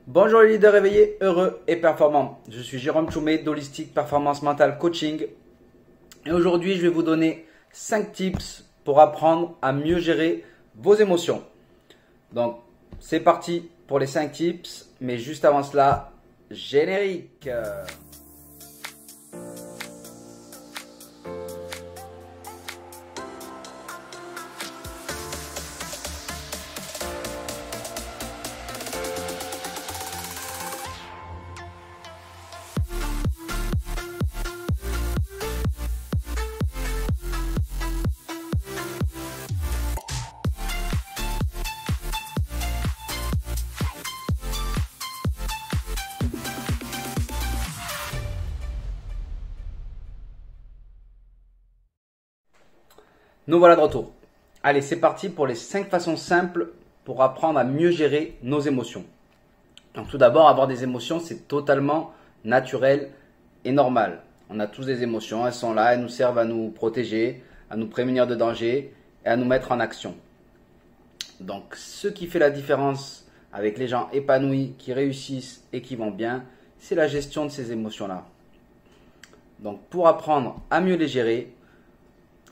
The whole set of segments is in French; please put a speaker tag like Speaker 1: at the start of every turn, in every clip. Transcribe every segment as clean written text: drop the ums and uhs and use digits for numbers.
Speaker 1: Bonjour les leaders éveillés, heureux et performants. Je suis Jérôme Choumet d'Holistic Performance Mental Coaching. Et aujourd'hui, je vais vous donner 5 tips pour apprendre à mieux gérer vos émotions. Donc, c'est parti pour les 5 tips. Mais juste avant cela, générique. Nous voilà de retour. Allez, c'est parti pour les 5 façons simples pour apprendre à mieux gérer nos émotions. Donc tout d'abord, avoir des émotions, c'est totalement naturel et normal. On a tous des émotions, elles sont là, elles nous servent à nous protéger, à nous prémunir de danger et à nous mettre en action. Donc ce qui fait la différence avec les gens épanouis, qui réussissent et qui vont bien, c'est la gestion de ces émotions-là. Donc pour apprendre à mieux les gérer,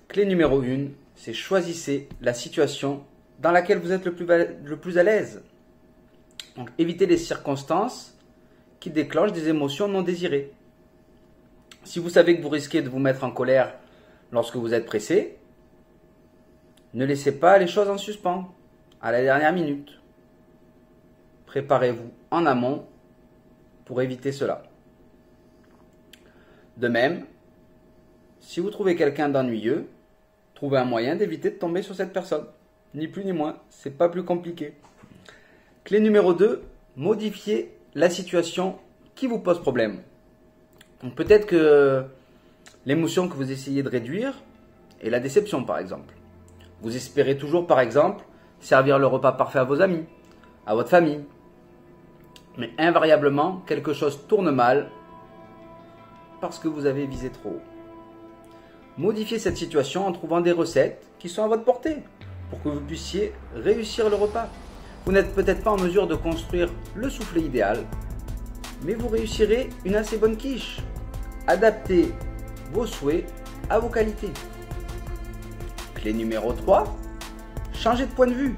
Speaker 1: clé numéro 1, c'est choisissez la situation dans laquelle vous êtes le plus à l'aise. Donc évitez les circonstances qui déclenchent des émotions non désirées. Si vous savez que vous risquez de vous mettre en colère lorsque vous êtes pressé, ne laissez pas les choses en suspens à la dernière minute. Préparez-vous en amont pour éviter cela. De même, si vous trouvez quelqu'un d'ennuyeux, trouvez un moyen d'éviter de tomber sur cette personne. Ni plus ni moins, c'est pas plus compliqué. Clé numéro 2, modifiez la situation qui vous pose problème. Donc peut-être que l'émotion que vous essayez de réduire est la déception par exemple. Vous espérez toujours par exemple servir le repas parfait à vos amis, à votre famille. Mais invariablement, quelque chose tourne mal parce que vous avez visé trop haut. Modifiez cette situation en trouvant des recettes qui sont à votre portée pour que vous puissiez réussir le repas. Vous n'êtes peut-être pas en mesure de construire le soufflé idéal, mais vous réussirez une assez bonne quiche. Adaptez vos souhaits à vos qualités. Clé numéro 3, changez de point de vue.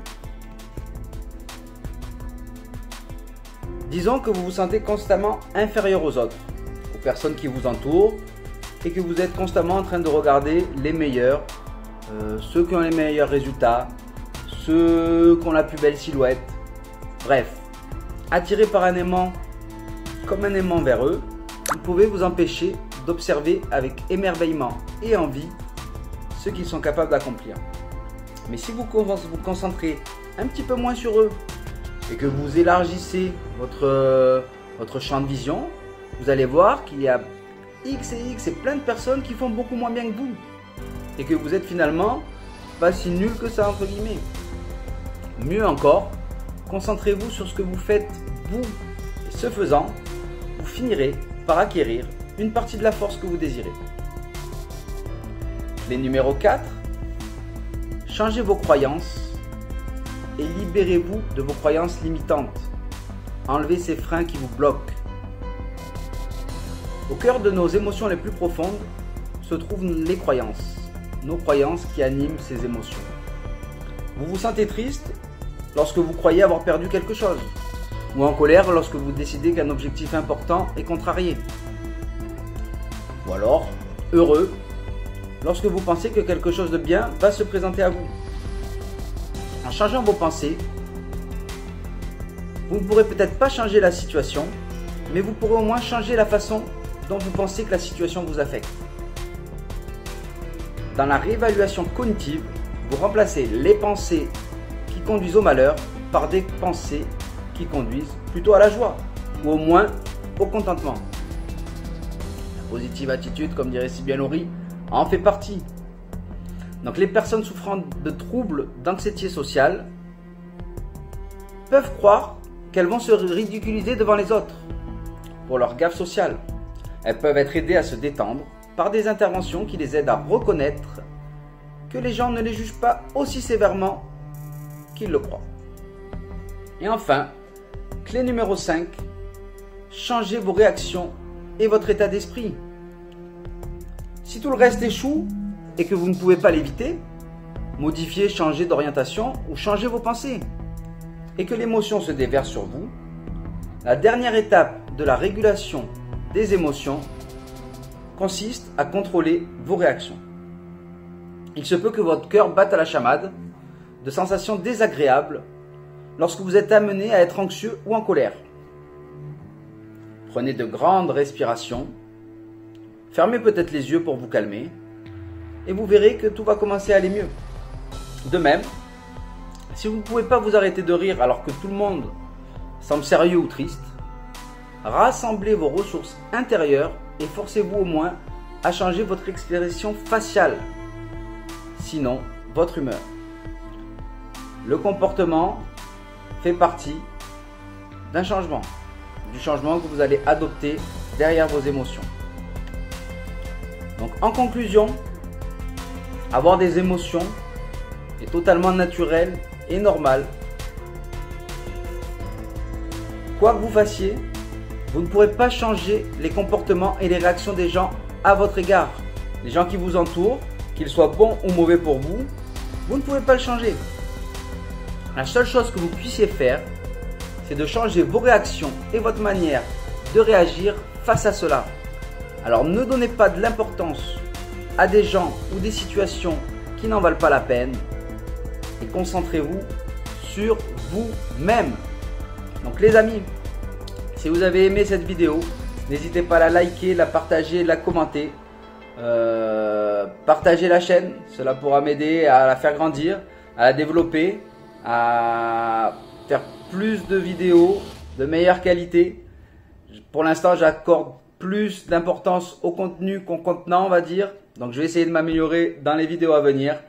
Speaker 1: Disons que vous vous sentez constamment inférieur aux autres, aux personnes qui vous entourent, et que vous êtes constamment en train de regarder les meilleurs, ceux qui ont les meilleurs résultats, ceux qui ont la plus belle silhouette. Bref, attiré par un aimant comme un aimant vers eux, vous pouvez vous empêcher d'observer avec émerveillement et envie ce qu'ils sont capables d'accomplir. Mais si vous vous concentrez un petit peu moins sur eux et que vous élargissez votre champ de vision, vous allez voir qu'il y a X et X et plein de personnes qui font beaucoup moins bien que vous et que vous êtes finalement pas si nul que ça entre guillemets. Mieux encore, concentrez-vous sur ce que vous faites vous et ce faisant, vous finirez par acquérir une partie de la force que vous désirez. Clé numéro 4, changez vos croyances et libérez-vous de vos croyances limitantes. Enlevez ces freins qui vous bloquent. Au cœur de nos émotions les plus profondes se trouvent les croyances, nos croyances qui animent ces émotions. Vous vous sentez triste lorsque vous croyez avoir perdu quelque chose, ou en colère lorsque vous décidez qu'un objectif important est contrarié, ou alors heureux lorsque vous pensez que quelque chose de bien va se présenter à vous. En changeant vos pensées, vous ne pourrez peut-être pas changer la situation, mais vous pourrez au moins changer la façon dont vous pensez que la situation vous affecte. Dans la réévaluation cognitive, vous remplacez les pensées qui conduisent au malheur par des pensées qui conduisent plutôt à la joie, ou au moins au contentement. La positive attitude, comme dirait si bien Laurie, en fait partie. Donc les personnes souffrant de troubles d'anxiété sociale peuvent croire qu'elles vont se ridiculiser devant les autres pour leur gaffe sociale. Elles peuvent être aidées à se détendre par des interventions qui les aident à reconnaître que les gens ne les jugent pas aussi sévèrement qu'ils le croient. Et enfin, Clé numéro 5, changez vos réactions et votre état d'esprit. Si tout le reste échoue et que vous ne pouvez pas l'éviter, modifiez, changez d'orientation ou changez vos pensées. Et que l'émotion se déverse sur vous, la dernière étape de la régulation des émotions consiste à contrôler vos réactions. Il se peut que votre cœur batte à la chamade de sensations désagréables lorsque vous êtes amené à être anxieux ou en colère. Prenez de grandes respirations, fermez peut-être les yeux pour vous calmer et vous verrez que tout va commencer à aller mieux. De même, si vous ne pouvez pas vous arrêter de rire alors que tout le monde semble sérieux ou triste, rassemblez vos ressources intérieures et forcez-vous au moins à changer votre expression faciale, sinon votre humeur. Le comportement fait partie d'un changement, du changement que vous allez adopter derrière vos émotions. Donc en conclusion, avoir des émotions est totalement naturel et normal. Quoi que vous fassiez, vous ne pourrez pas changer les comportements et les réactions des gens à votre égard. Les gens qui vous entourent, qu'ils soient bons ou mauvais pour vous, vous ne pouvez pas le changer. La seule chose que vous puissiez faire, c'est de changer vos réactions et votre manière de réagir face à cela. Alors ne donnez pas de l'importance à des gens ou des situations qui n'en valent pas la peine et concentrez-vous sur vous-même. Donc les amis, si vous avez aimé cette vidéo, n'hésitez pas à la liker, la partager, la commenter. Partagez la chaîne, cela pourra m'aider à la faire grandir, à la développer, à faire plus de vidéos de meilleure qualité. Pour l'instant, j'accorde plus d'importance au contenu qu'au contenant, on va dire. Donc je vais essayer de m'améliorer dans les vidéos à venir.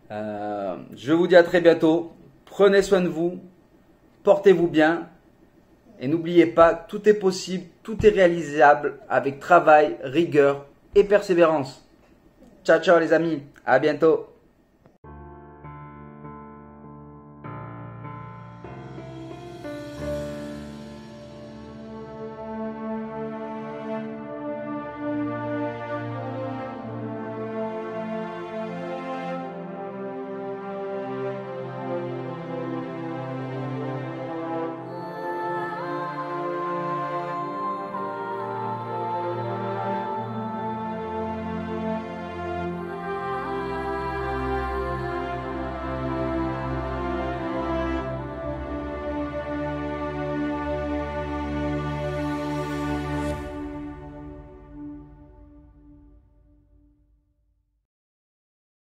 Speaker 1: Je vous dis à très bientôt. Prenez soin de vous, portez-vous bien. Et n'oubliez pas, tout est possible, tout est réalisable avec travail, rigueur et persévérance. Ciao, ciao les amis, à bientôt.